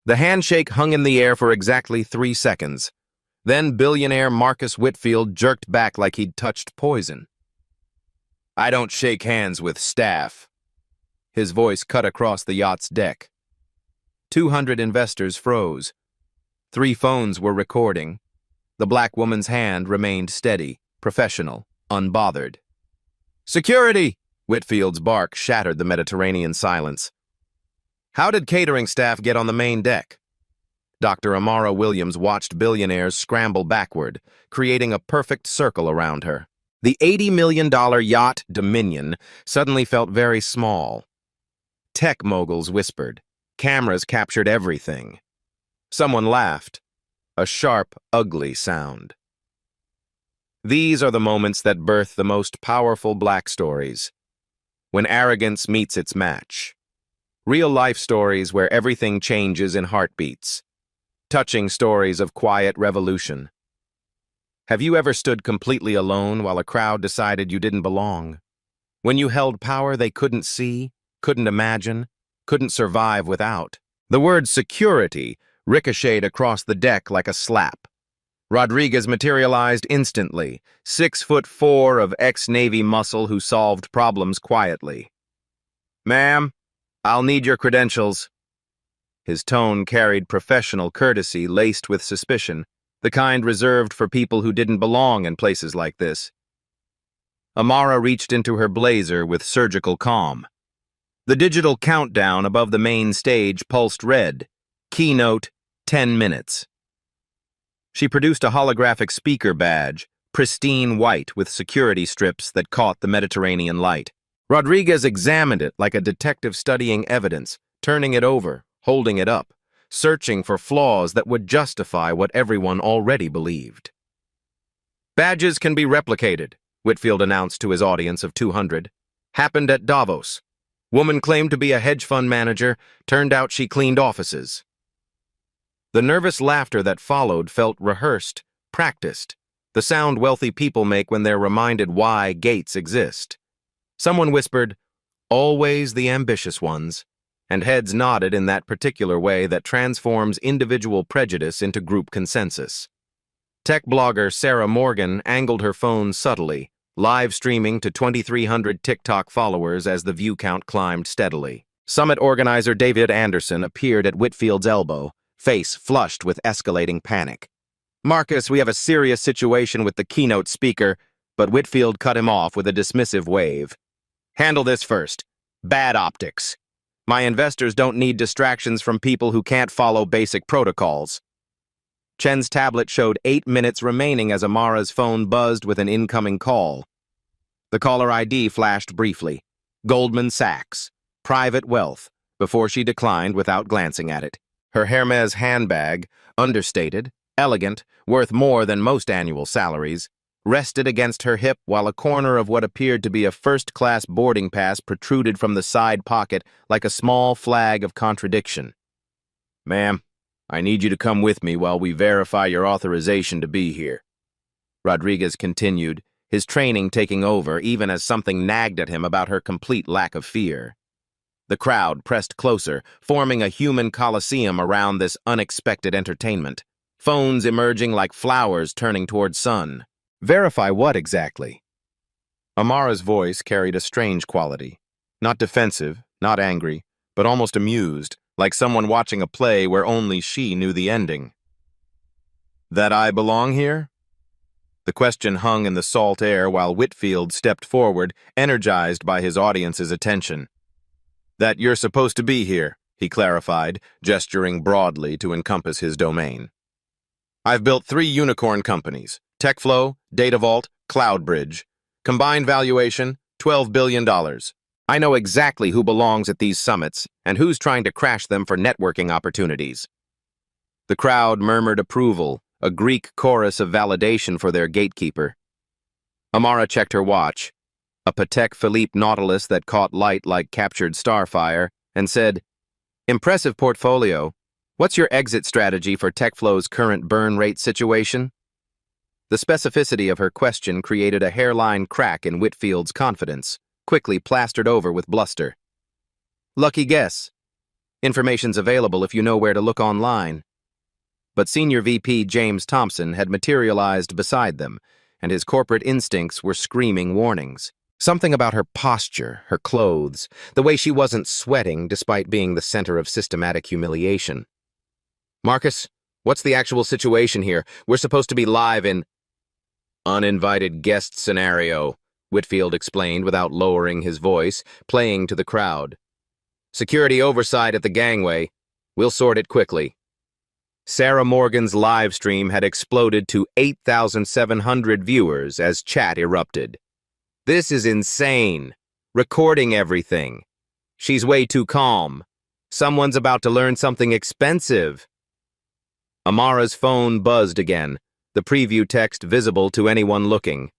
The handshake hung in the air for exactly 3 seconds. Then billionaire Marcus Whitfield jerked back like he'd touched poison. "I don't shake hands with staff." His voice cut across the yacht's deck. 200 investors froze. 3 phones were recording. The black woman's hand remained steady, professional, unbothered. "Security!" Whitfield's bark shattered the Mediterranean silence. How did catering staff get on the main deck? Dr. Amara Williams watched billionaires scramble backward, creating a perfect circle around her. The $80 million yacht Dominion suddenly felt very small. Tech moguls whispered. Cameras captured everything. Someone laughed. A sharp, ugly sound. These are the moments that birth the most powerful black stories. When arrogance meets its match. Real-life stories where everything changes in heartbeats. Touching stories of quiet revolution. Have you ever stood completely alone while a crowd decided you didn't belong? When you held power they couldn't see, couldn't imagine, couldn't survive without. The word security ricocheted across the deck like a slap. Rodriguez materialized instantly, 6'4" of ex-Navy muscle who solved problems quietly. "Ma'am, I'll need your credentials." His tone carried professional courtesy laced with suspicion, the kind reserved for people who didn't belong in places like this. Amara reached into her blazer with surgical calm. The digital countdown above the main stage pulsed red. Keynote, 10 minutes. She produced a holographic speaker badge, pristine white with security strips that caught the Mediterranean light. Rodriguez examined it like a detective studying evidence, turning it over, holding it up, searching for flaws that would justify what everyone already believed. "Badges can be replicated," Whitfield announced to his audience of 200. "Happened at Davos. Woman claimed to be a hedge fund manager, turned out she cleaned offices." The nervous laughter that followed felt rehearsed, practiced, the sound wealthy people make when they're reminded why gates exist. Someone whispered, "Always the ambitious ones," and heads nodded in that particular way that transforms individual prejudice into group consensus. Tech blogger Sarah Morgan angled her phone subtly, live streaming to 2,300 TikTok followers as the view count climbed steadily. Summit organizer David Anderson appeared at Whitfield's elbow, face flushed with escalating panic. "Marcus, we have a serious situation with the keynote speaker," but Whitfield cut him off with a dismissive wave. "Handle this first. Bad optics. My investors don't need distractions from people who can't follow basic protocols." Chen's tablet showed 8 minutes remaining as Amara's phone buzzed with an incoming call. The caller ID flashed briefly. Goldman Sachs. Private wealth, before she declined without glancing at it. Her Hermes handbag, understated, elegant, worth more than most annual salaries, rested against her hip while a corner of what appeared to be a first-class boarding pass protruded from the side pocket like a small flag of contradiction. "Ma'am, I need you to come with me while we verify your authorization to be here," Rodriguez continued, his training taking over even as something nagged at him about her complete lack of fear. The crowd pressed closer, forming a human coliseum around this unexpected entertainment, phones emerging like flowers turning toward sun. "Verify what exactly?" Amara's voice carried a strange quality. Not defensive, not angry, but almost amused, like someone watching a play where only she knew the ending. "That I belong here?" The question hung in the salt air while Whitfield stepped forward, energized by his audience's attention. "That you're supposed to be here," he clarified, gesturing broadly to encompass his domain. "I've built 3 unicorn companies, TechFlow, DataVault, CloudBridge. Combined valuation, $12 billion. I know exactly who belongs at these summits and who's trying to crash them for networking opportunities." The crowd murmured approval, a Greek chorus of validation for their gatekeeper. Amara checked her watch, a Patek Philippe Nautilus that caught light like captured starfire, and said, "Impressive portfolio. What's your exit strategy for TechFlow's current burn rate situation?" The specificity of her question created a hairline crack in Whitfield's confidence, quickly plastered over with bluster. "Lucky guess." Information's available if you know where to look online. But Senior VP James Thompson had materialized beside them, and his corporate instincts were screaming warnings. Something about her posture, her clothes, the way she wasn't sweating despite being the center of systematic humiliation. Marcus, what's the actual situation here? We're supposed to be live in uninvited guest scenario, Whitfield explained without lowering his voice, playing to the crowd. Security oversight at the gangway. We'll sort it quickly. Sarah Morgan's live stream had exploded to 8,700 viewers as chat erupted. This is insane. Recording everything. She's way too calm. Someone's about to learn something expensive. Amara's phone buzzed again, the preview text visible to anyone looking.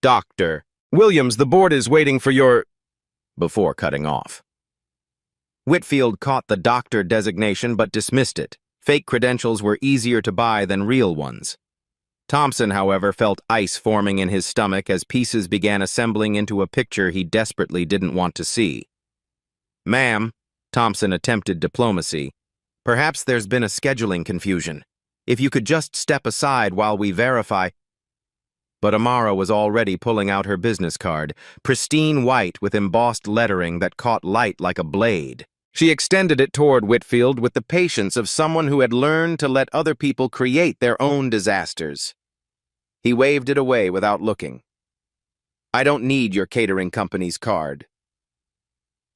Dr. Williams, the board is waiting for your... before cutting off. Whitfield caught the doctor designation but dismissed it. Fake credentials were easier to buy than real ones. Thompson, however, felt ice forming in his stomach as pieces began assembling into a picture he desperately didn't want to see. Ma'am, Thompson attempted diplomacy. Perhaps there's been a scheduling confusion. If you could just step aside while we verify... But Amara was already pulling out her business card, pristine white with embossed lettering that caught light like a blade. She extended it toward Whitfield with the patience of someone who had learned to let other people create their own disasters. He waved it away without looking. I don't need your catering company's card.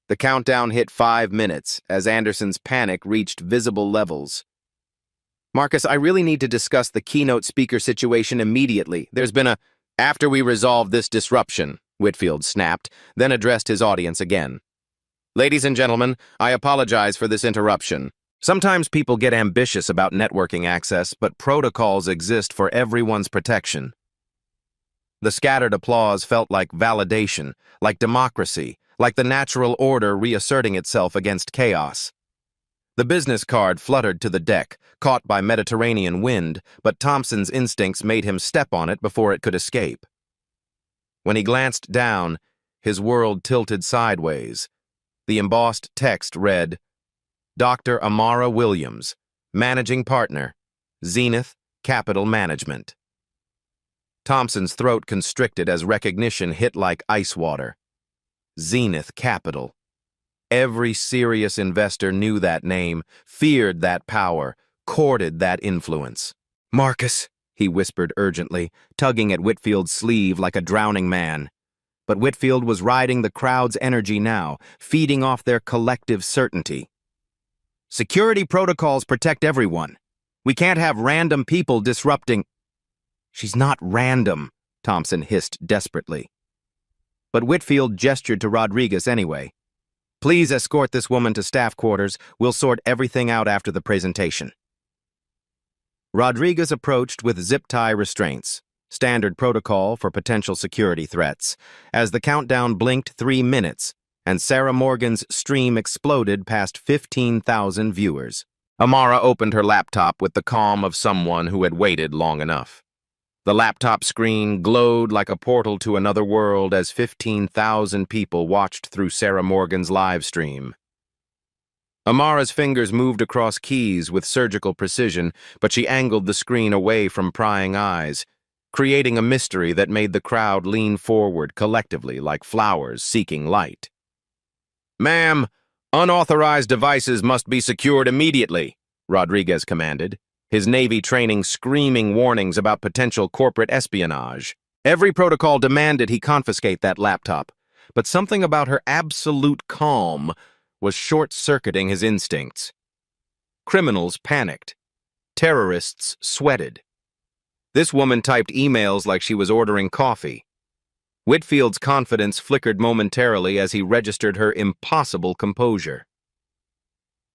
The countdown hit 5 minutes as Anderson's panic reached visible levels. Marcus, I really need to discuss the keynote speaker situation immediately. There's been a... After we resolve this disruption, Whitfield snapped, then addressed his audience again. Ladies and gentlemen, I apologize for this interruption. Sometimes people get ambitious about networking access, but protocols exist for everyone's protection. The scattered applause felt like validation, like democracy, like the natural order reasserting itself against chaos. The business card fluttered to the deck, caught by Mediterranean wind, but Thompson's instincts made him step on it before it could escape. When he glanced down, his world tilted sideways. The embossed text read, Dr. Amara Williams, Managing Partner, Zenith Capital Management. Thompson's throat constricted as recognition hit like ice water. Zenith Capital. Every serious investor knew that name, feared that power, courted that influence. Marcus, he whispered urgently, tugging at Whitfield's sleeve like a drowning man. But Whitfield was riding the crowd's energy now, feeding off their collective certainty. Security protocols protect everyone. We can't have random people disrupting... She's not random, Thompson hissed desperately. But Whitfield gestured to Rodriguez anyway. Please escort this woman to staff quarters. We'll sort everything out after the presentation. Rodriguez approached with zip-tie restraints, standard protocol for potential security threats, as the countdown blinked 3 minutes, and Sarah Morgan's stream exploded past 15,000 viewers. Amara opened her laptop with the calm of someone who had waited long enough. The laptop screen glowed like a portal to another world as 15,000 people watched through Sarah Morgan's live stream. Amara's fingers moved across keys with surgical precision, but she angled the screen away from prying eyes, creating a mystery that made the crowd lean forward collectively like flowers seeking light. Ma'am, unauthorized devices must be secured immediately, Rodriguez commanded, his Navy training screaming warnings about potential corporate espionage. Every protocol demanded he confiscate that laptop, but something about her absolute calm was short-circuiting his instincts. Criminals panicked. Terrorists sweated. This woman typed emails like she was ordering coffee. Whitfield's confidence flickered momentarily as he registered her impossible composure.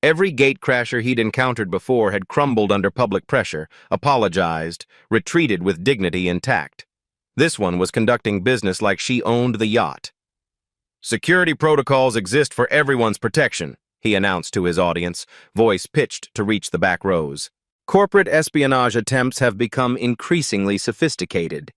Every gatecrasher he'd encountered before had crumbled under public pressure, apologized, retreated with dignity intact. This one was conducting business like she owned the yacht. Security protocols exist for everyone's protection, he announced to his audience, voice pitched to reach the back rows. Corporate espionage attempts have become increasingly sophisticated.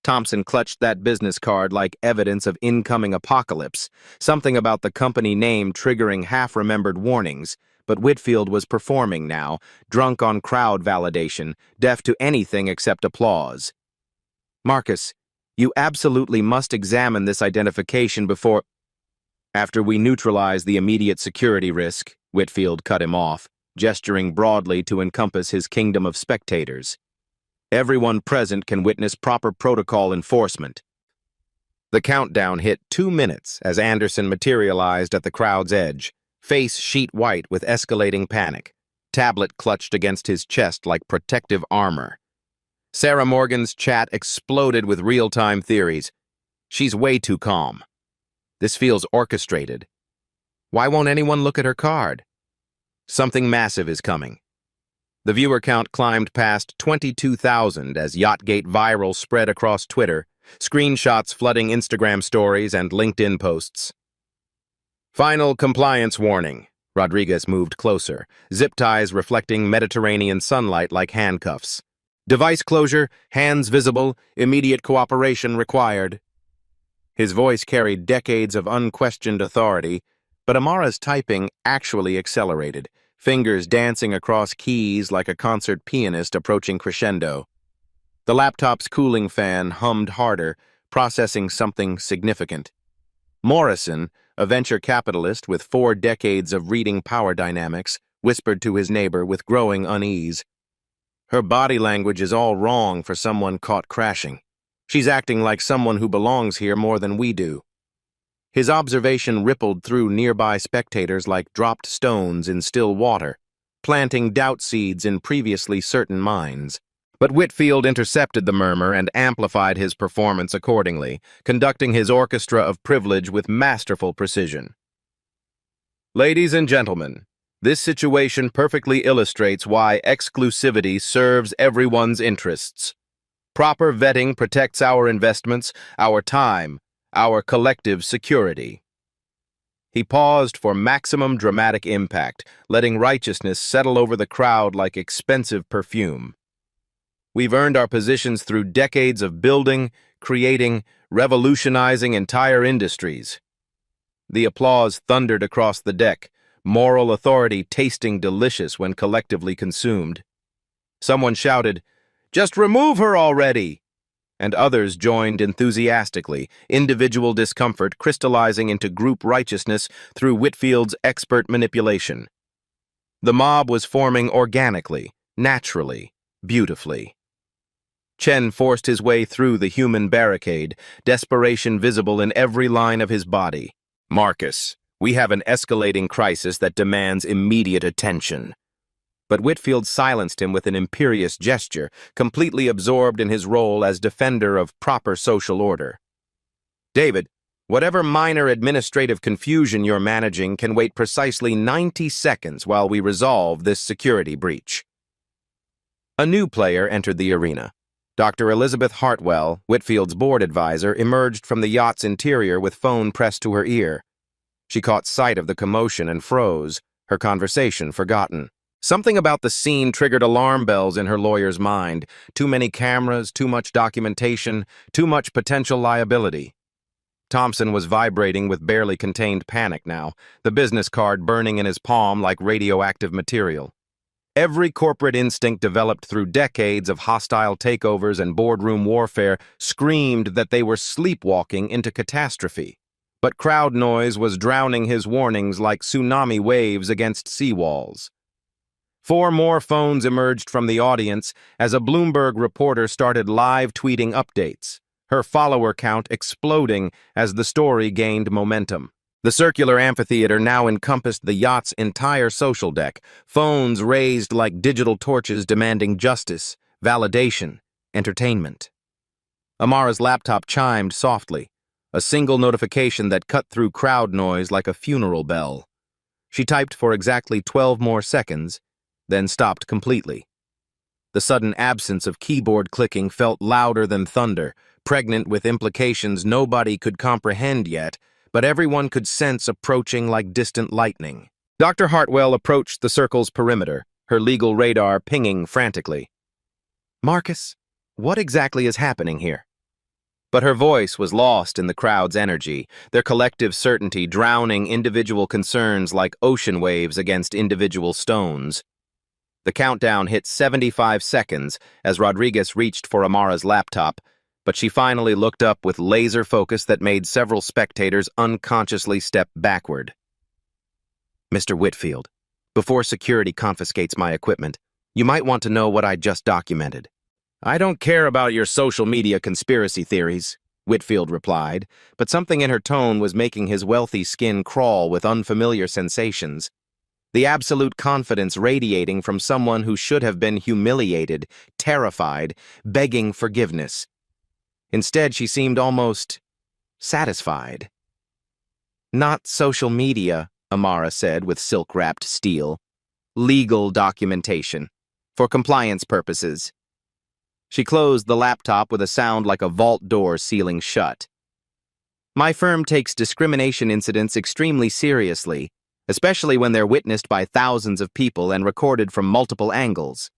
Thompson clutched that business card like evidence of incoming apocalypse, something about the company name triggering half-remembered warnings. But Whitfield was performing now, drunk on crowd validation, deaf to anything except applause. "Marcus, you absolutely must examine this identification before—" "After we neutralize the immediate security risk," Whitfield cut him off, gesturing broadly to encompass his kingdom of spectators. "Everyone present can witness proper protocol enforcement." The countdown hit 2 minutes as Anderson materialized at the crowd's edge, face sheet white with escalating panic, tablet clutched against his chest like protective armor. Sarah Morgan's chat exploded with real-time theories. "She's way too calm. This feels orchestrated. Why won't anyone look at her card? Something massive is coming." The viewer count climbed past 22,000 as Yachtgate viral spread across Twitter, screenshots flooding Instagram stories and LinkedIn posts. "Final compliance warning." Rodriguez moved closer, zip ties reflecting Mediterranean sunlight like handcuffs. "Device closure, hands visible, immediate cooperation required." His voice carried decades of unquestioned authority, but Amara's typing actually accelerated, fingers dancing across keys like a concert pianist approaching crescendo. The laptop's cooling fan hummed harder, processing something significant. Morrison, a venture capitalist with 4 decades of reading power dynamics, whispered to his neighbor with growing unease. "Her body language is all wrong for someone caught crashing. She's acting like someone who belongs here more than we do." His observation rippled through nearby spectators like dropped stones in still water, planting doubt seeds in previously certain minds. But Whitfield intercepted the murmur and amplified his performance accordingly, conducting his orchestra of privilege with masterful precision. "Ladies and gentlemen, this situation perfectly illustrates why exclusivity serves everyone's interests. Proper vetting protects our investments, our time, our collective security." He paused for maximum dramatic impact, letting righteousness settle over the crowd like expensive perfume. "We've earned our positions through decades of building, creating, revolutionizing entire industries." The applause thundered across the deck, moral authority tasting delicious when collectively consumed. Someone shouted, "Just remove her already!" And others joined enthusiastically, individual discomfort crystallizing into group righteousness through Whitfield's expert manipulation. The mob was forming organically, naturally, beautifully. Chen forced his way through the human barricade, desperation visible in every line of his body. "Marcus, we have an escalating crisis that demands immediate attention." But Whitfield silenced him with an imperious gesture, completely absorbed in his role as defender of proper social order. "David, whatever minor administrative confusion you're managing can wait precisely 90 seconds while we resolve this security breach." A new player entered the arena. Dr. Elizabeth Hartwell, Whitfield's board advisor, emerged from the yacht's interior with phone pressed to her ear. She caught sight of the commotion and froze, her conversation forgotten. Something about the scene triggered alarm bells in her lawyer's mind. Too many cameras, too much documentation, too much potential liability. Thompson was vibrating with barely contained panic now, the business card burning in his palm like radioactive material. Every corporate instinct developed through decades of hostile takeovers and boardroom warfare screamed that they were sleepwalking into catastrophe. But crowd noise was drowning his warnings like tsunami waves against seawalls. 4 more phones emerged from the audience as a Bloomberg reporter started live tweeting updates, her follower count exploding as the story gained momentum. The circular amphitheater now encompassed the yacht's entire social deck, phones raised like digital torches demanding justice, validation, entertainment. Amara's laptop chimed softly, a single notification that cut through crowd noise like a funeral bell. She typed for exactly 12 more seconds, then stopped completely. The sudden absence of keyboard clicking felt louder than thunder, pregnant with implications nobody could comprehend yet, but everyone could sense approaching like distant lightning. Dr. Hartwell approached the circle's perimeter, her legal radar pinging frantically. "Marcus, what exactly is happening here?" But her voice was lost in the crowd's energy, their collective certainty drowning individual concerns like ocean waves against individual stones. The countdown hit 75 seconds as Rodriguez reached for Amara's laptop, but she finally looked up with laser focus that made several spectators unconsciously step backward. "Mr. Whitfield, before security confiscates my equipment, you might want to know what I just documented." "I don't care about your social media conspiracy theories," Whitfield replied, but something in her tone was making his wealthy skin crawl with unfamiliar sensations. The absolute confidence radiating from someone who should have been humiliated, terrified, begging forgiveness. Instead, she seemed almost satisfied. "Not social media," Amara said with silk-wrapped steel. "Legal documentation. For compliance purposes." She closed the laptop with a sound like a vault door sealing shut. "My firm takes discrimination incidents extremely seriously, especially when they're witnessed by thousands of people and recorded from multiple angles."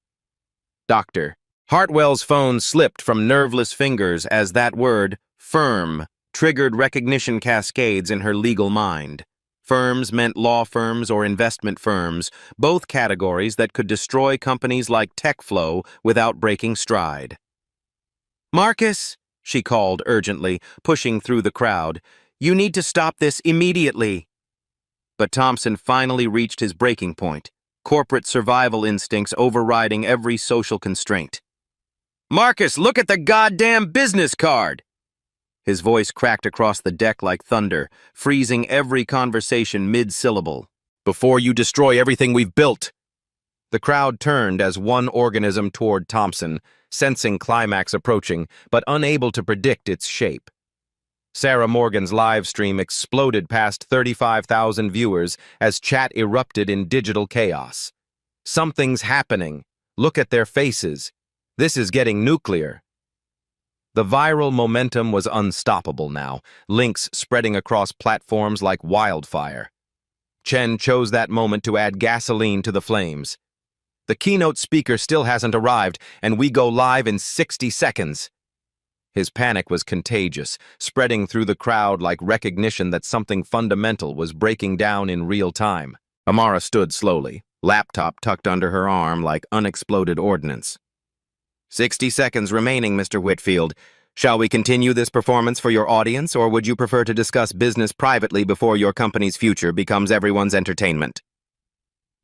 Dr. Hartwell's phone slipped from nerveless fingers as that word, firm, triggered recognition cascades in her legal mind. Firms meant law firms or investment firms, both categories that could destroy companies like TechFlow without breaking stride. "Marcus," she called urgently, pushing through the crowd, "you need to stop this immediately." But Thompson finally reached his breaking point, corporate survival instincts overriding every social constraint. "Marcus, look at the goddamn business card!" His voice cracked across the deck like thunder, freezing every conversation mid-syllable. "Before you destroy everything we've built!" The crowd turned as one organism toward Thompson, sensing climax approaching, but unable to predict its shape. Sarah Morgan's live stream exploded past 35,000 viewers as chat erupted in digital chaos. "Something's happening. Look at their faces. This is getting nuclear." The viral momentum was unstoppable now, links spreading across platforms like wildfire. Chen chose that moment to add gasoline to the flames. "The keynote speaker still hasn't arrived, and we go live in 60 seconds. His panic was contagious, spreading through the crowd like recognition that something fundamental was breaking down in real time. Amara stood slowly, laptop tucked under her arm like unexploded ordnance. 60 seconds remaining, Mr. Whitfield. Shall we continue this performance for your audience, or would you prefer to discuss business privately before your company's future becomes everyone's entertainment?"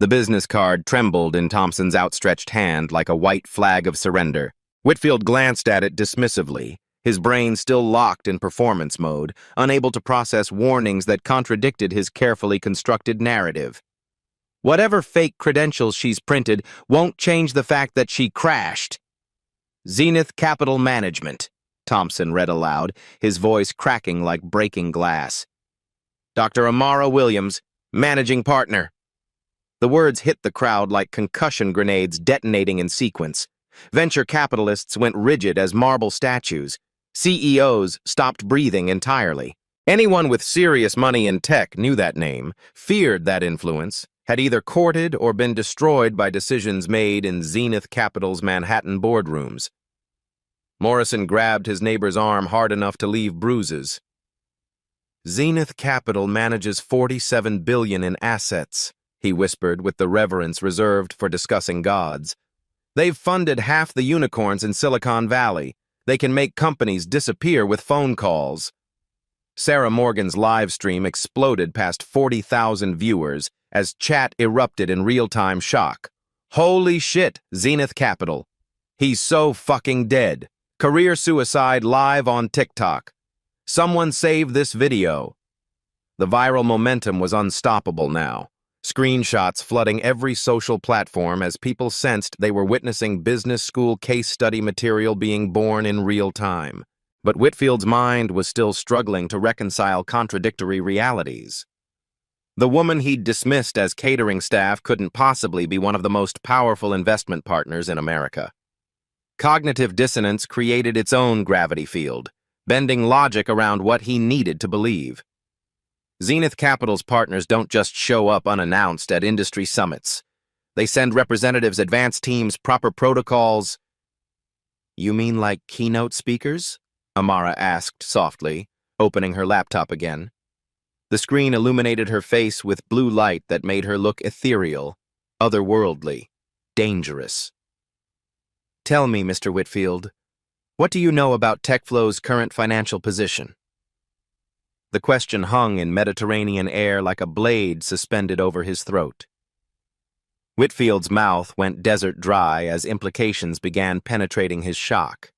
The business card trembled in Thompson's outstretched hand like a white flag of surrender. Whitfield glanced at it dismissively, his brain still locked in performance mode, unable to process warnings that contradicted his carefully constructed narrative. "Whatever fake credentials she's printed won't change the fact that she crashed." "Zenith Capital Management," Thompson read aloud, his voice cracking like breaking glass. "Dr. Amara Williams, managing partner." The words hit the crowd like concussion grenades detonating in sequence. Venture capitalists went rigid as marble statues. CEOs stopped breathing entirely. Anyone with serious money in tech knew that name, feared that influence, had either courted or been destroyed by decisions made in Zenith Capital's Manhattan boardrooms. Morrison grabbed his neighbor's arm hard enough to leave bruises. "Zenith Capital manages $47 billion in assets," he whispered with the reverence reserved for discussing gods. "They've funded half the unicorns in Silicon Valley. They can make companies disappear with phone calls." Sarah Morgan's live stream exploded past 40,000 viewers as chat erupted in real-time shock. "Holy shit, Zenith Capital. He's so fucking dead. Career suicide live on TikTok. Someone save this video." The viral momentum was unstoppable now. Screenshots flooding every social platform as people sensed they were witnessing business school case study material being born in real time. But Whitfield's mind was still struggling to reconcile contradictory realities. The woman he'd dismissed as catering staff couldn't possibly be one of the most powerful investment partners in America. Cognitive dissonance created its own gravity field, bending logic around what he needed to believe. Zenith Capital's partners don't just show up unannounced at industry summits. They send representatives, advanced teams, proper protocols. "You mean like keynote speakers?" Amara asked softly, opening her laptop again. The screen illuminated her face with blue light that made her look ethereal, otherworldly, dangerous. Tell me, Mr. Whitfield, what do you know about TechFlow's current financial position? The question hung in Mediterranean air like a blade suspended over his throat. Whitfield's mouth went desert dry as implications began penetrating his shock.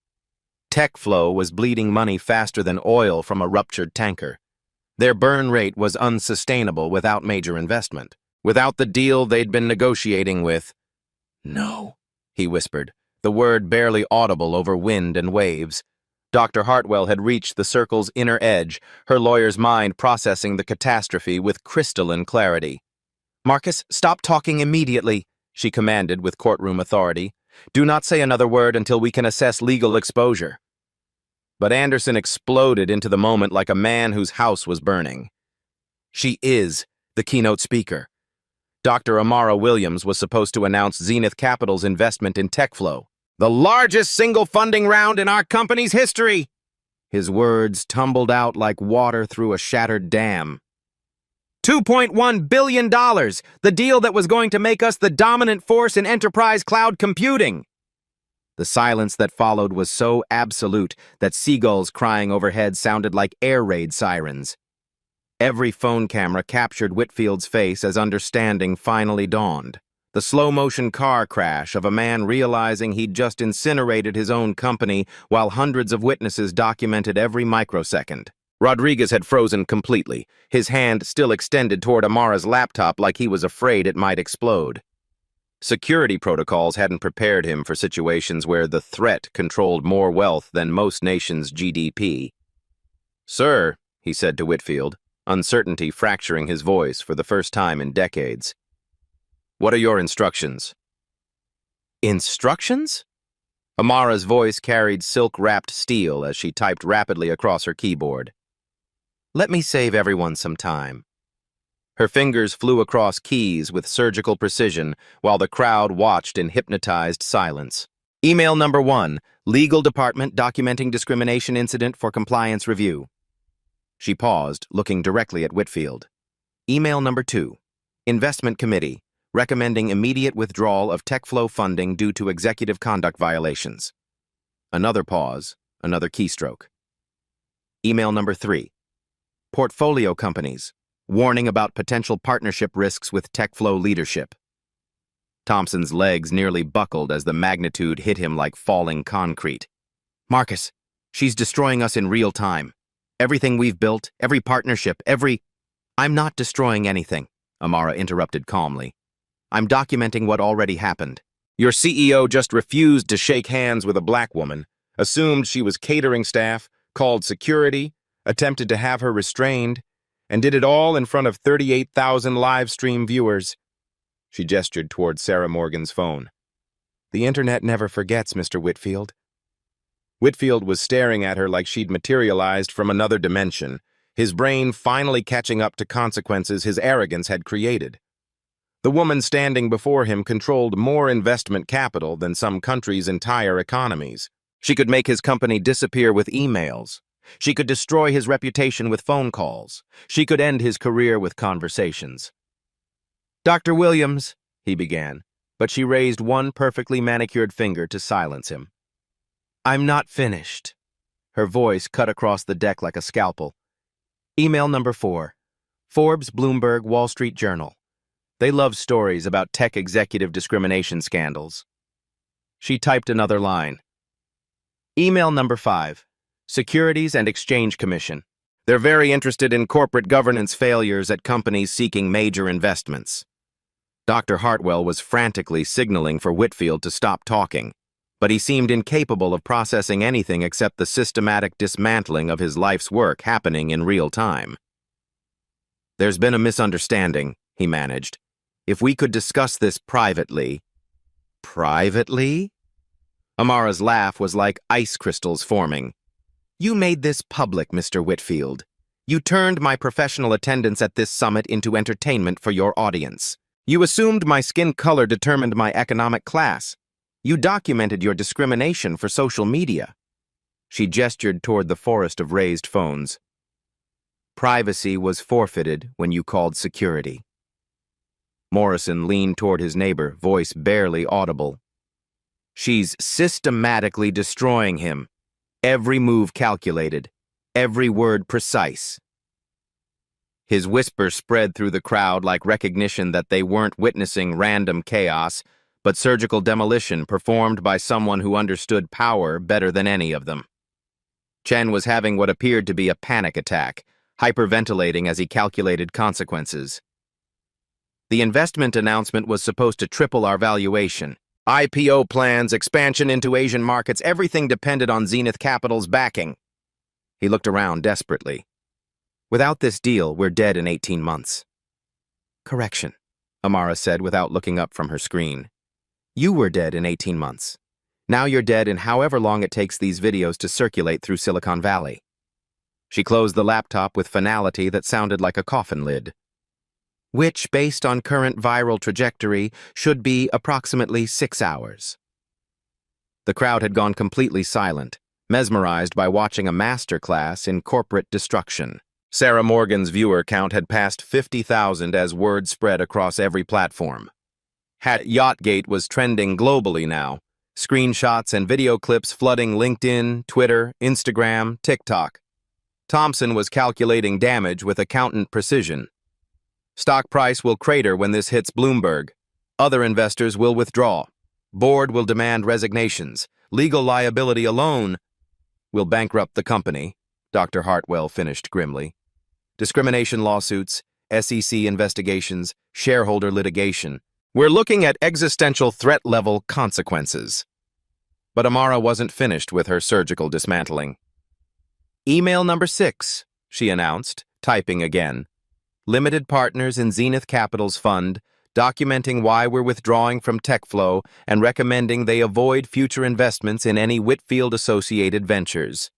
TechFlow was bleeding money faster than oil from a ruptured tanker. Their burn rate was unsustainable without major investment, without the deal they'd been negotiating with. No, he whispered, the word barely audible over wind and waves. Dr. Hartwell had reached the circle's inner edge, her lawyer's mind processing the catastrophe with crystalline clarity. Marcus, stop talking immediately, she commanded with courtroom authority. Do not say another word until we can assess legal exposure. But Anderson exploded into the moment like a man whose house was burning. She is the keynote speaker. Dr. Amara Williams was supposed to announce Zenith Capital's investment in TechFlow, the largest single funding round in our company's history. His words tumbled out like water through a shattered dam. $2.1 billion, the deal that was going to make us the dominant force in enterprise cloud computing. The silence that followed was so absolute that seagulls crying overhead sounded like air raid sirens. Every phone camera captured Whitfield's face as understanding finally dawned. The slow-motion car crash of a man realizing he'd just incinerated his own company while hundreds of witnesses documented every microsecond. Rodriguez had frozen completely, his hand still extended toward Amara's laptop like he was afraid it might explode. Security protocols hadn't prepared him for situations where the threat controlled more wealth than most nations' GDP. Sir, he said to Whitfield, uncertainty fracturing his voice for the first time in decades. What are your instructions? Instructions? Amara's voice carried silk-wrapped steel as she typed rapidly across her keyboard. Let me save everyone some time. Her fingers flew across keys with surgical precision while the crowd watched in hypnotized silence. Email number 1, Legal Department documenting discrimination incident for compliance review. She paused, looking directly at Whitfield. Email number 2, Investment Committee recommending immediate withdrawal of TechFlow funding due to executive conduct violations. Another pause, another keystroke. Email number 3, Portfolio companies warning about potential partnership risks with TechFlow leadership. Thompson's legs nearly buckled as the magnitude hit him like falling concrete. Marcus, she's destroying us in real time. Everything we've built, every partnership, I'm not destroying anything, Amara interrupted calmly. I'm documenting what already happened. Your CEO just refused to shake hands with a black woman, assumed she was catering staff, called security, attempted to have her restrained, and did it all in front of 38,000 live stream viewers. She gestured toward Sarah Morgan's phone. The internet never forgets, Mr. Whitfield. Whitfield was staring at her like she'd materialized from another dimension, his brain finally catching up to consequences his arrogance had created. The woman standing before him controlled more investment capital than some countries' entire economies. She could make his company disappear with emails. She could destroy his reputation with phone calls. She could end his career with conversations. Dr. Williams, he began, but she raised one perfectly manicured finger to silence him. I'm not finished. Her voice cut across the deck like a scalpel. Email number 4, Forbes, Bloomberg, Wall Street Journal. They love stories about tech executive discrimination scandals. She typed another line. Email number 5, Securities and Exchange Commission. They're very interested in corporate governance failures at companies seeking major investments. Dr. Hartwell was frantically signaling for Whitfield to stop talking, but he seemed incapable of processing anything except the systematic dismantling of his life's work happening in real time. There's been a misunderstanding, he managed. If we could discuss this privately. Privately? Amara's laugh was like ice crystals forming. You made this public, Mr. Whitfield. You turned my professional attendance at this summit into entertainment for your audience. You assumed my skin color determined my economic class. You documented your discrimination for social media. She gestured toward the forest of raised phones. Privacy was forfeited when you called security. Morrison leaned toward his neighbor, voice barely audible. She's systematically destroying him. Every move calculated, every word precise. His whisper spread through the crowd like recognition that they weren't witnessing random chaos, but surgical demolition performed by someone who understood power better than any of them. Chen was having what appeared to be a panic attack, hyperventilating as he calculated consequences. The investment announcement was supposed to triple our valuation. IPO plans, expansion into Asian markets, everything depended on Zenith Capital's backing. He looked around desperately. Without this deal, we're dead in 18 months. Correction, Amara said without looking up from her screen. You were dead in 18 months. Now you're dead in however long it takes these videos to circulate through Silicon Valley. She closed the laptop with finality that sounded like a coffin lid. Which, based on current viral trajectory, should be approximately 6 hours. The crowd had gone completely silent, mesmerized by watching a masterclass in corporate destruction. Sarah Morgan's viewer count had passed 50,000 as word spread across every platform. Yachtgate was trending globally now, screenshots and video clips flooding LinkedIn, Twitter, Instagram, TikTok. Thompson was calculating damage with accountant precision. Stock price will crater when this hits Bloomberg. Other investors will withdraw. Board will demand resignations. Legal liability alone will bankrupt the company, Dr. Hartwell finished grimly. Discrimination lawsuits, SEC investigations, shareholder litigation. We're looking at existential threat-level consequences. But Amara wasn't finished with her surgical dismantling. Email number 6, she announced, typing again. Limited partners in Zenith Capital's fund, documenting why we're withdrawing from TechFlow and recommending they avoid future investments in any Whitfield-associated ventures.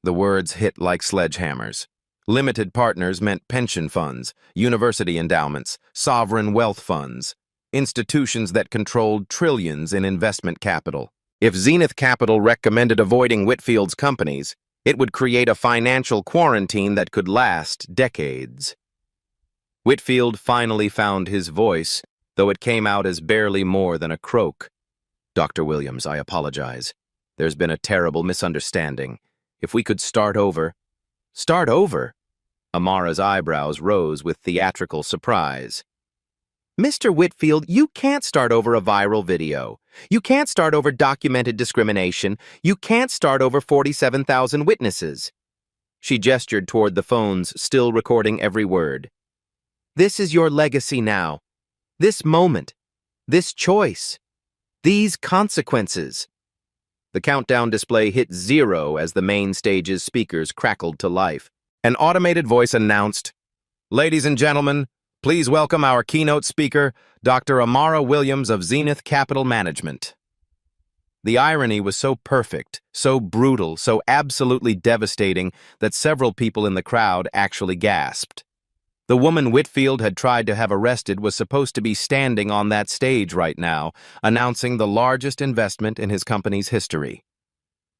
The words hit like sledgehammers. Limited partners meant pension funds, university endowments, sovereign wealth funds, institutions that controlled trillions in investment capital. If Zenith Capital recommended avoiding Whitfield's companies, it would create a financial quarantine that could last decades. Whitfield finally found his voice, though it came out as barely more than a croak. Dr. Williams, I apologize. There's been a terrible misunderstanding. If we could start over. Start over? Amara's eyebrows rose with theatrical surprise. Mr. Whitfield, you can't start over a viral video. You can't start over documented discrimination. You can't start over 47,000 witnesses. She gestured toward the phones, still recording every word. This is your legacy now. This moment. This choice. These consequences. The countdown display hit 0 as the main stage's speakers crackled to life. An automated voice announced, Ladies and gentlemen, please welcome our keynote speaker, Dr. Amara Williams of Zenith Capital Management. The irony was so perfect, so brutal, so absolutely devastating that several people in the crowd actually gasped. The woman Whitfield had tried to have arrested was supposed to be standing on that stage right now, announcing the largest investment in his company's history.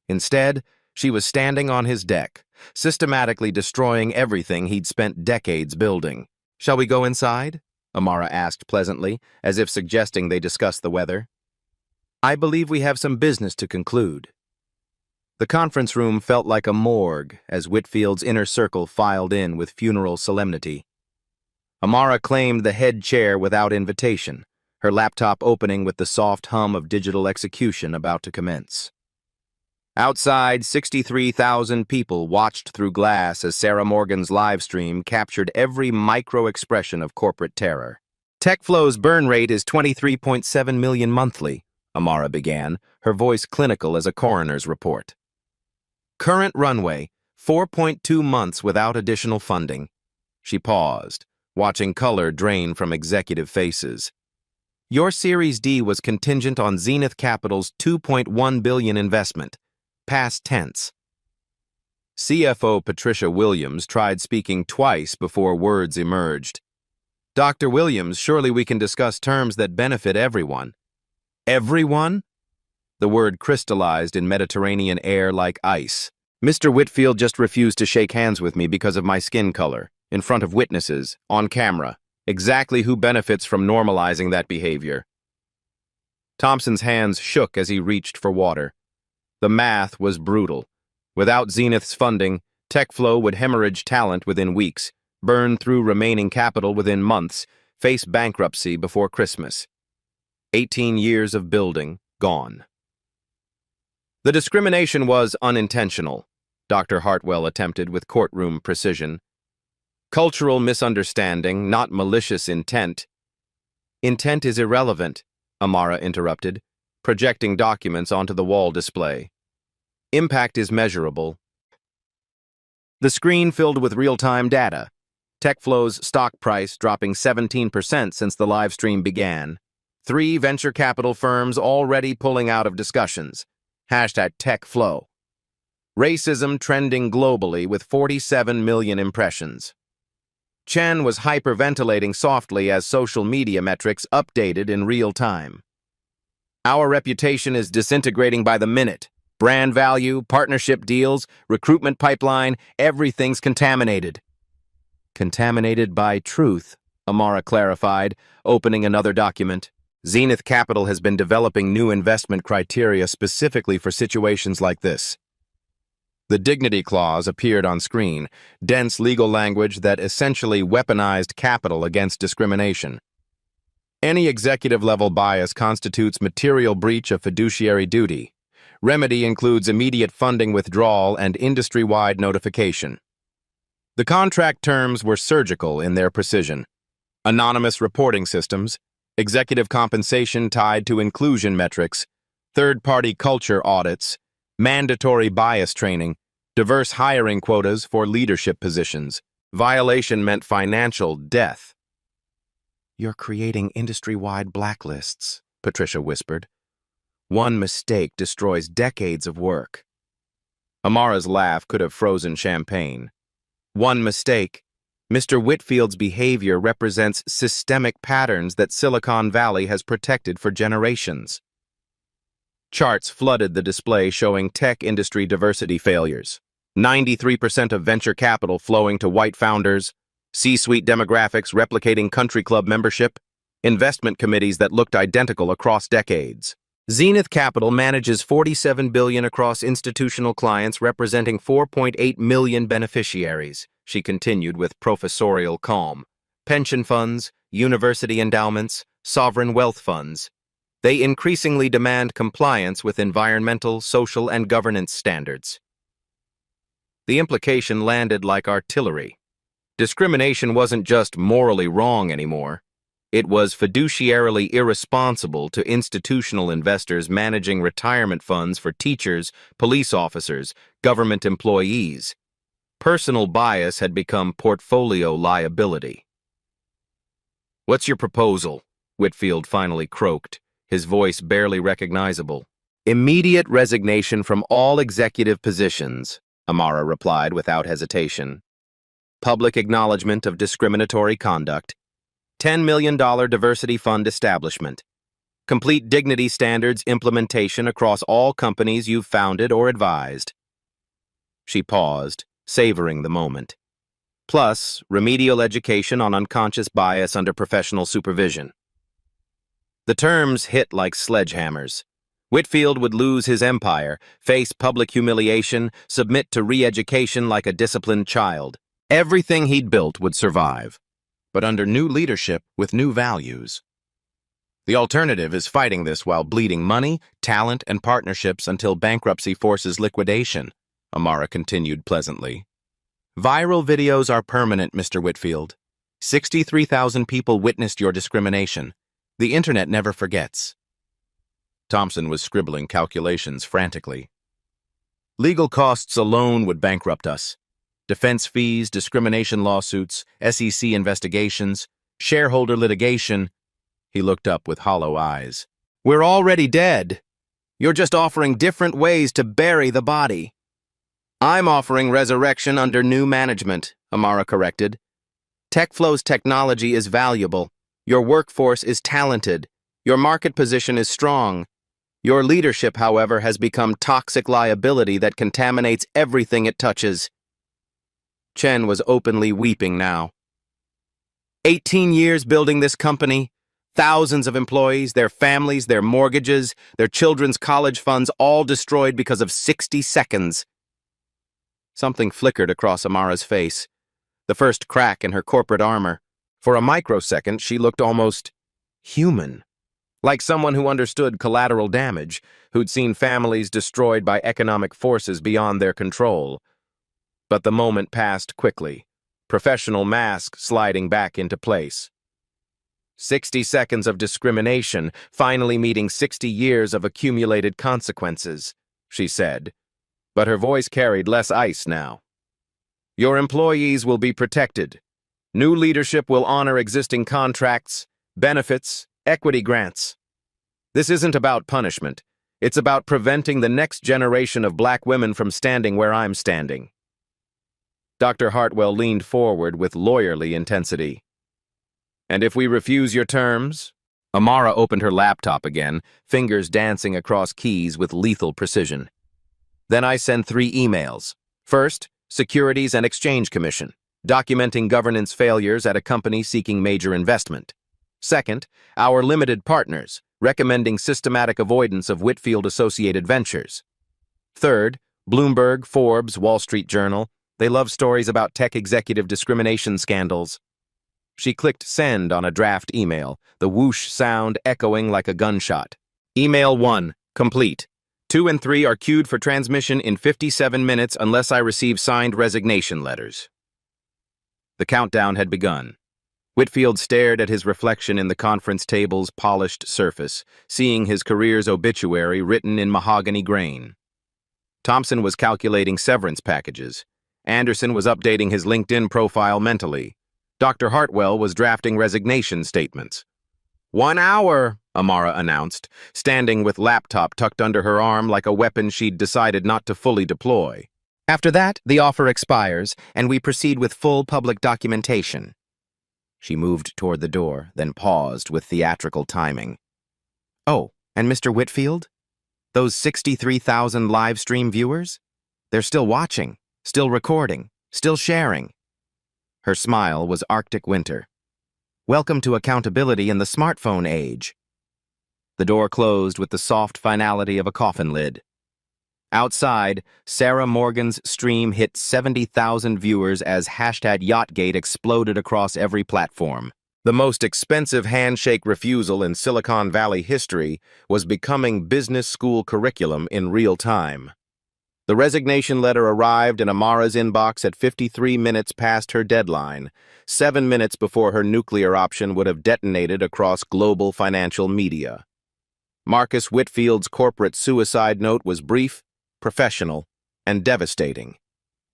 Instead, she was standing on his deck, systematically destroying everything he'd spent decades building. Shall we go inside? Amara asked pleasantly, as if suggesting they discuss the weather. I believe we have some business to conclude. The conference room felt like a morgue as Whitfield's inner circle filed in with funeral solemnity. Amara claimed the head chair without invitation, her laptop opening with the soft hum of digital execution about to commence. Outside, 63,000 people watched through glass as Sarah Morgan's live stream captured every micro-expression of corporate terror. TechFlow's burn rate is 23.7 million monthly, Amara began, her voice clinical as a coroner's report. Current runway, 4.2 months without additional funding. She paused, watching color drain from executive faces. Your Series D was contingent on Zenith Capital's $2.1 billion investment. Past tense. CFO Patricia Williams tried speaking twice before words emerged. Dr. Williams, surely we can discuss terms that benefit everyone. Everyone? The word crystallized in Mediterranean air like ice. Mr. Whitfield just refused to shake hands with me because of my skin color, in front of witnesses, on camera. Exactly who benefits from normalizing that behavior? Thompson's hands shook as he reached for water. The math was brutal. Without Zenith's funding, TechFlow would hemorrhage talent within weeks, burn through remaining capital within months, face bankruptcy before Christmas. 18 years of building, gone. The discrimination was unintentional, Dr. Hartwell attempted with courtroom precision. Cultural misunderstanding, not malicious intent. Intent is irrelevant, Amara interrupted, projecting documents onto the wall display. Impact is measurable. The screen filled with real-time data. TechFlow's stock price dropping 17% since the live stream began. 3 venture capital firms already pulling out of discussions. #TechFlow. Racism trending globally with 47 million impressions. Chen was hyperventilating softly as social media metrics updated in real time. Our reputation is disintegrating by the minute. Brand value, partnership deals, recruitment pipeline, everything's contaminated. Contaminated by truth, Amara clarified, opening another document. Zenith Capital has been developing new investment criteria specifically for situations like this. The dignity clause appeared on screen, dense legal language that essentially weaponized capital against discrimination. Any executive-level bias constitutes material breach of fiduciary duty. Remedy includes immediate funding withdrawal and industry-wide notification. The contract terms were surgical in their precision. Anonymous reporting systems, executive compensation tied to inclusion metrics, third-party culture audits, mandatory bias training, diverse hiring quotas for leadership positions. Violation meant financial death. "You're creating industry-wide blacklists," Patricia whispered. "One mistake destroys decades of work." Amara's laugh could have frozen champagne. One mistake. Mr. Whitfield's behavior represents systemic patterns that Silicon Valley has protected for generations. Charts flooded the display showing tech industry diversity failures. 93% of venture capital flowing to white founders, C-suite demographics replicating country club membership, investment committees that looked identical across decades. Zenith Capital manages $47 billion across institutional clients representing 4.8 million beneficiaries, she continued with professorial calm. Pension funds, university endowments, sovereign wealth funds. They increasingly demand compliance with environmental, social, and governance standards. The implication landed like artillery. Discrimination wasn't just morally wrong anymore. It was fiduciarily irresponsible to institutional investors managing retirement funds for teachers, police officers, government employees. Personal bias had become portfolio liability. "What's your proposal?" Whitfield finally croaked, his voice barely recognizable. "Immediate resignation from all executive positions," Amara replied without hesitation. "Public acknowledgement of discriminatory conduct. $10 million diversity fund establishment. Complete dignity standards implementation across all companies you've founded or advised." She paused, savoring the moment. Plus, remedial education on unconscious bias under professional supervision. The terms hit like sledgehammers. Whitfield would lose his empire, face public humiliation, submit to re-education like a disciplined child. Everything he'd built would survive, but under new leadership with new values. The alternative is fighting this while bleeding money, talent, and partnerships until bankruptcy forces liquidation, Amara continued pleasantly. "Viral videos are permanent, Mr. Whitfield. 63,000 people witnessed your discrimination. The internet never forgets." Thompson was scribbling calculations frantically. "Legal costs alone would bankrupt us. Defense fees, discrimination lawsuits, SEC investigations, shareholder litigation." He looked up with hollow eyes. "We're already dead. You're just offering different ways to bury the body." "I'm offering resurrection under new management," Amara corrected. "TechFlow's technology is valuable. Your workforce is talented. Your market position is strong. Your leadership, however, has become toxic liability that contaminates everything it touches. Chen was openly weeping now. 18 years building this company, thousands of employees, their families, their mortgages, their children's college funds, all destroyed because of 60 seconds. Something flickered across Amara's face, the first crack in her corporate armor. For a microsecond, she looked almost human, like someone who understood collateral damage, who'd seen families destroyed by economic forces beyond their control. But the moment passed quickly, professional mask sliding back into place. 60 seconds of discrimination, finally meeting 60 years of accumulated consequences, she said, but her voice carried less ice now. Your employees will be protected. New leadership will honor existing contracts, benefits, equity grants. This isn't about punishment. It's about preventing the next generation of black women from standing where I'm standing. Dr. Hartwell leaned forward with lawyerly intensity. And if we refuse your terms? Amara opened her laptop again, fingers dancing across keys with lethal precision. Then I send 3 emails. First, Securities and Exchange Commission, documenting governance failures at a company seeking major investment. Second, our limited partners, recommending systematic avoidance of Whitfield-associated ventures. Third, Bloomberg, Forbes, Wall Street Journal, they love stories about tech executive discrimination scandals. She clicked send on a draft email, the whoosh sound echoing like a gunshot. Email 1, complete. 2 and 3 are queued for transmission in 57 minutes unless I receive signed resignation letters. The countdown had begun. Whitfield stared at his reflection in the conference table's polished surface, seeing his career's obituary written in mahogany grain. Thompson was calculating severance packages. Anderson was updating his LinkedIn profile mentally. Dr. Hartwell was drafting resignation statements. 1 hour, Amara announced, standing with laptop tucked under her arm like a weapon she'd decided not to fully deploy. After that, the offer expires, and we proceed with full public documentation. She moved toward the door, then paused with theatrical timing. Oh, and Mr. Whitfield? Those 63,000 live stream viewers? They're still watching, still recording, still sharing. Her smile was Arctic winter. Welcome to accountability in the smartphone age. The door closed with the soft finality of a coffin lid. Outside, Sarah Morgan's stream hit 70,000 viewers as #YachtGate exploded across every platform. The most expensive handshake refusal in Silicon Valley history was becoming business school curriculum in real time. The resignation letter arrived in Amara's inbox at 53 minutes past her deadline, 7 minutes before her nuclear option would have detonated across global financial media. Marcus Whitfield's corporate suicide note was brief, professional, and devastating.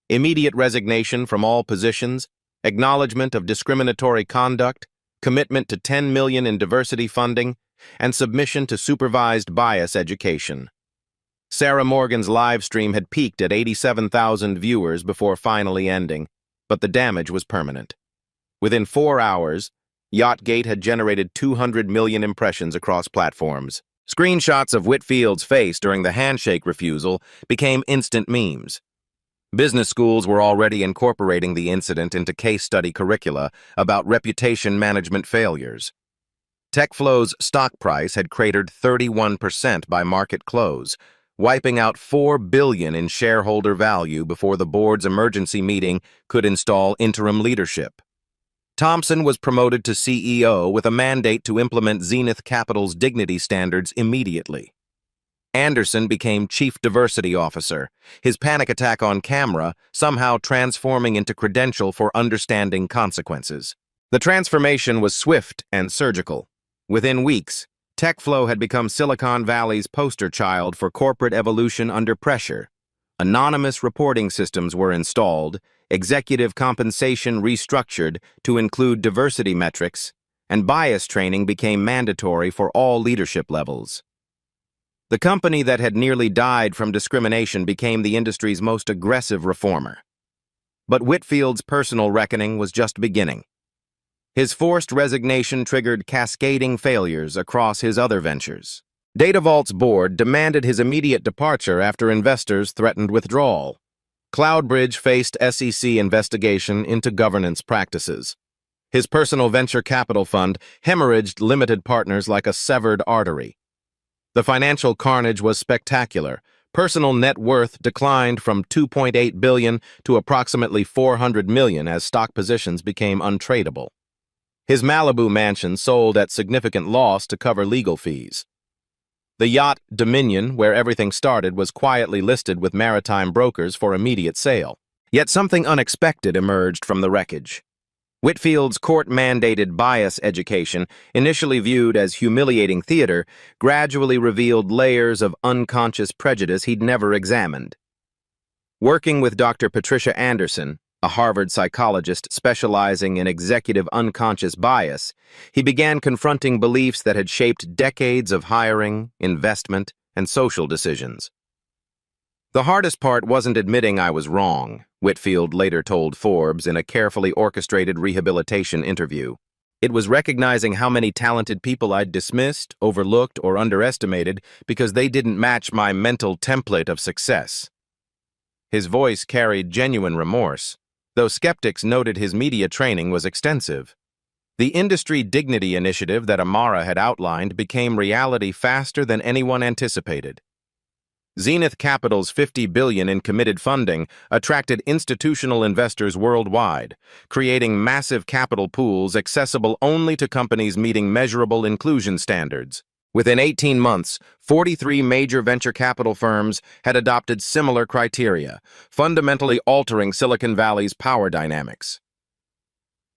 Immediate resignation from all positions, acknowledgement of discriminatory conduct, commitment to $10 million in diversity funding, and submission to supervised bias education. Sarah Morgan's live stream had peaked at 87,000 viewers before finally ending, but the damage was permanent. Within 4 hours, YachtGate had generated 200 million impressions across platforms. Screenshots of Whitfield's face during the handshake refusal became instant memes. Business schools were already incorporating the incident into case study curricula about reputation management failures. TechFlow's stock price had cratered 31% by market close, wiping out $4 billion in shareholder value before the board's emergency meeting could install interim leadership. Thompson was promoted to CEO with a mandate to implement Zenith Capital's dignity standards immediately. Anderson became Chief Diversity Officer, his panic attack on camera somehow transforming into credential for understanding consequences. The transformation was swift and surgical. Within weeks, TechFlow had become Silicon Valley's poster child for corporate evolution under pressure. Anonymous reporting systems were installed, executive compensation restructured to include diversity metrics, and bias training became mandatory for all leadership levels. The company that had nearly died from discrimination became the industry's most aggressive reformer. But Whitfield's personal reckoning was just beginning. His forced resignation triggered cascading failures across his other ventures. DataVault's board demanded his immediate departure after investors threatened withdrawal. Cloudbridge faced SEC investigation into governance practices. His personal venture capital fund hemorrhaged limited partners like a severed artery. The financial carnage was spectacular. Personal net worth declined from $2.8 billion to approximately $400 million as stock positions became untradeable. His Malibu mansion sold at significant loss to cover legal fees. The yacht Dominion, where everything started, was quietly listed with maritime brokers for immediate sale. Yet something unexpected emerged from the wreckage. Whitfield's court-mandated bias education, initially viewed as humiliating theater, gradually revealed layers of unconscious prejudice he'd never examined. Working with Dr. Patricia Anderson, a Harvard psychologist specializing in executive unconscious bias, he began confronting beliefs that had shaped decades of hiring, investment, and social decisions. The hardest part wasn't admitting I was wrong, Whitfield later told Forbes in a carefully orchestrated rehabilitation interview. It was recognizing how many talented people I'd dismissed, overlooked, or underestimated because they didn't match my mental template of success. His voice carried genuine remorse, though skeptics noted his media training was extensive. The industry dignity initiative that Amara had outlined became reality faster than anyone anticipated. Zenith Capital's $50 billion in committed funding attracted institutional investors worldwide, creating massive capital pools accessible only to companies meeting measurable inclusion standards. Within 18 months, 43 major venture capital firms had adopted similar criteria, fundamentally altering Silicon Valley's power dynamics.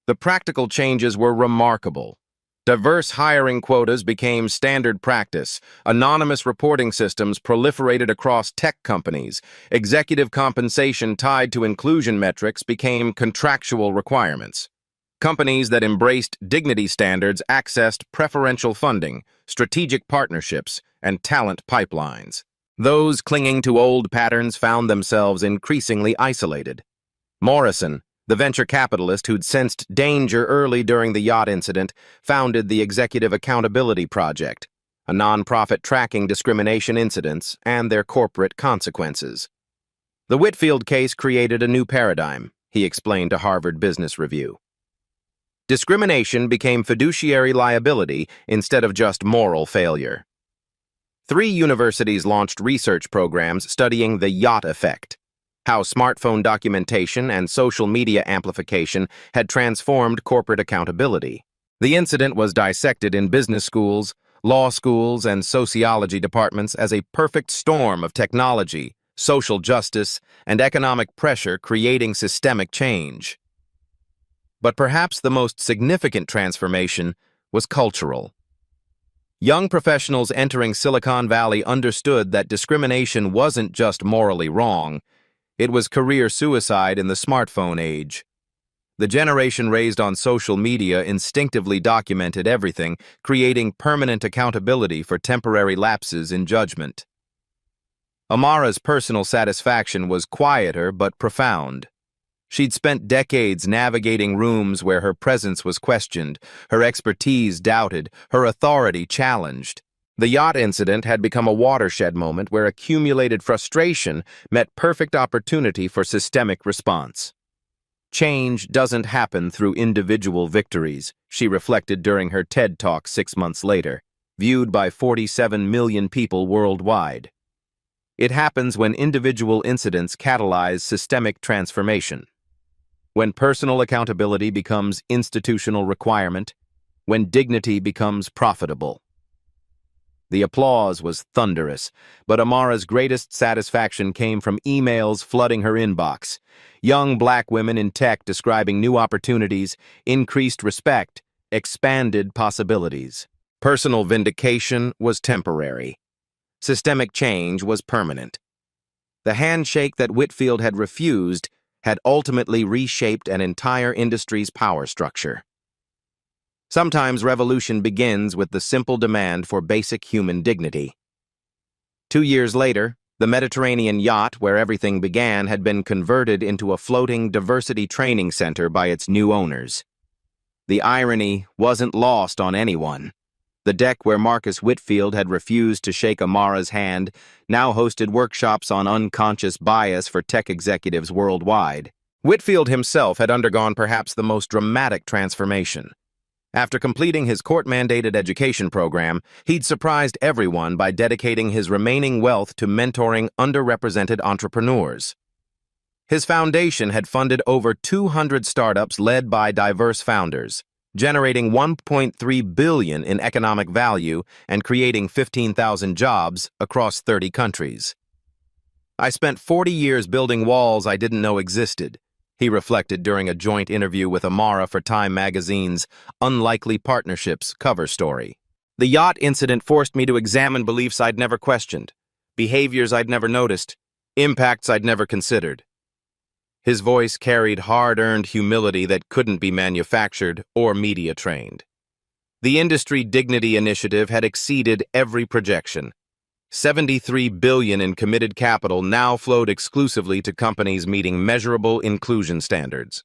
The practical changes were remarkable. Diverse hiring quotas became standard practice. Anonymous reporting systems proliferated across tech companies. Executive compensation tied to inclusion metrics became contractual requirements. Companies that embraced dignity standards accessed preferential funding, strategic partnerships, and talent pipelines. Those clinging to old patterns found themselves increasingly isolated. Morrison, the venture capitalist who'd sensed danger early during the yacht incident, founded the Executive Accountability Project, a nonprofit tracking discrimination incidents and their corporate consequences. The Whitfield case created a new paradigm, he explained to Harvard Business Review. Discrimination became fiduciary liability instead of just moral failure. 3 universities launched research programs studying the yacht effect, how smartphone documentation and social media amplification had transformed corporate accountability. The incident was dissected in business schools, law schools, and sociology departments as a perfect storm of technology, social justice, and economic pressure creating systemic change. But perhaps the most significant transformation was cultural. Young professionals entering Silicon Valley understood that discrimination wasn't just morally wrong, it was career suicide in the smartphone age. The generation raised on social media instinctively documented everything, creating permanent accountability for temporary lapses in judgment. Amara's personal satisfaction was quieter but profound. She'd spent decades navigating rooms where her presence was questioned, her expertise doubted, her authority challenged. The yacht incident had become a watershed moment where accumulated frustration met perfect opportunity for systemic response. Change doesn't happen through individual victories, she reflected during her TED Talk 6 months later, viewed by 47 million people worldwide. It happens when individual incidents catalyze systemic transformation. When personal accountability becomes institutional requirement, when dignity becomes profitable. The applause was thunderous, but Amara's greatest satisfaction came from emails flooding her inbox. Young black women in tech describing new opportunities, increased respect, expanded possibilities. Personal vindication was temporary. Systemic change was permanent. The handshake that Whitfield had refused had ultimately reshaped an entire industry's power structure. Sometimes revolution begins with the simple demand for basic human dignity. 2 years later, the Mediterranean yacht where everything began had been converted into a floating diversity training center by its new owners. The irony wasn't lost on anyone. The deck where Marcus Whitfield had refused to shake Amara's hand now hosted workshops on unconscious bias for tech executives worldwide. Whitfield himself had undergone perhaps the most dramatic transformation. After completing his court-mandated education program, he'd surprised everyone by dedicating his remaining wealth to mentoring underrepresented entrepreneurs. His foundation had funded over 200 startups led by diverse founders, generating $1.3 billion in economic value and creating 15,000 jobs across 30 countries. "I spent 40 years building walls I didn't know existed," he reflected during a joint interview with Amara for Time magazine's Unlikely Partnerships cover story. "The yacht incident forced me to examine beliefs I'd never questioned, behaviors I'd never noticed, impacts I'd never considered." His voice carried hard-earned humility that couldn't be manufactured or media-trained. The Industry Dignity Initiative had exceeded every projection. $73 billion in committed capital now flowed exclusively to companies meeting measurable inclusion standards.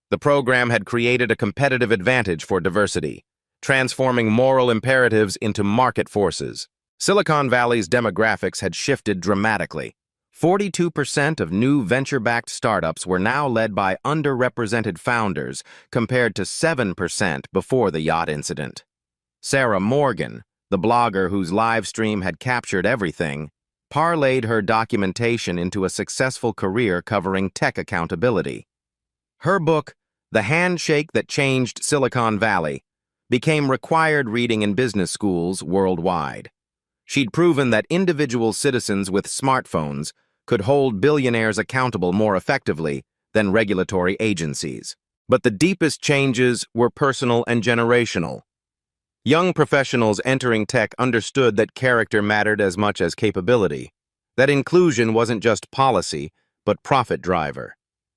The program had created a competitive advantage for diversity, transforming moral imperatives into market forces. Silicon Valley's demographics had shifted dramatically. 42% of new venture-backed startups were now led by underrepresented founders, compared to 7% before the yacht incident. Sarah Morgan, the blogger whose live stream had captured everything, parlayed her documentation into a successful career covering tech accountability. Her book, The Handshake That Changed Silicon Valley, became required reading in business schools worldwide. She'd proven that individual citizens with smartphones could hold billionaires accountable more effectively than regulatory agencies. But the deepest changes were personal and generational. Young professionals entering tech understood that character mattered as much as capability, that inclusion wasn't just policy, but profit driver,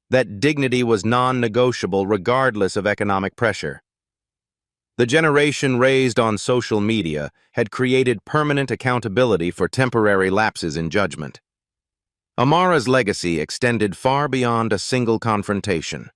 that dignity was non-negotiable regardless of economic pressure. The generation raised on social media had created permanent accountability for temporary lapses in judgment. Amara's legacy extended far beyond a single confrontation.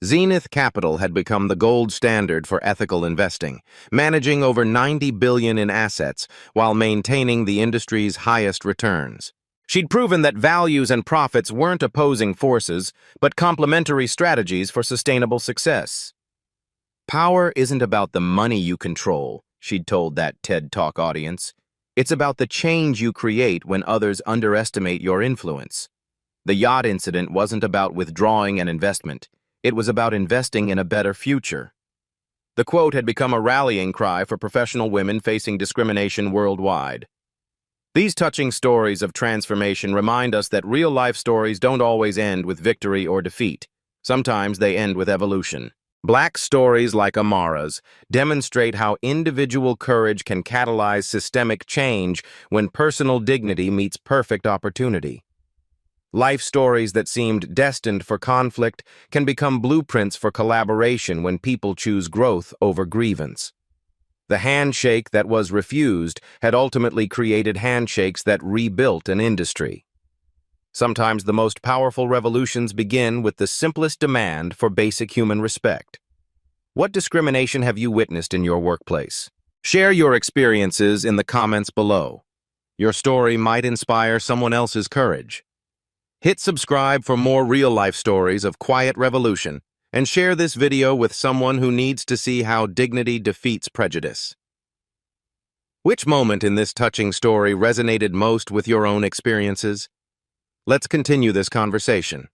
Zenith Capital had become the gold standard for ethical investing, managing over $90 billion in assets while maintaining the industry's highest returns. She'd proven that values and profits weren't opposing forces, but complementary strategies for sustainable success. "Power isn't about the money you control," she'd told that TED Talk audience. "It's about the change you create when others underestimate your influence." The yacht incident wasn't about withdrawing an investment. It was about investing in a better future. The quote had become a rallying cry for professional women facing discrimination worldwide. These touching stories of transformation remind us that real-life stories don't always end with victory or defeat. Sometimes they end with evolution. Black stories like Amara's demonstrate how individual courage can catalyze systemic change when personal dignity meets perfect opportunity. Life stories that seemed destined for conflict can become blueprints for collaboration when people choose growth over grievance. The handshake that was refused had ultimately created handshakes that rebuilt an industry. Sometimes the most powerful revolutions begin with the simplest demand for basic human respect. What discrimination have you witnessed in your workplace? Share your experiences in the comments below. Your story might inspire someone else's courage. Hit subscribe for more real-life stories of quiet revolution, and share this video with someone who needs to see how dignity defeats prejudice. Which moment in this touching story resonated most with your own experiences? Let's continue this conversation.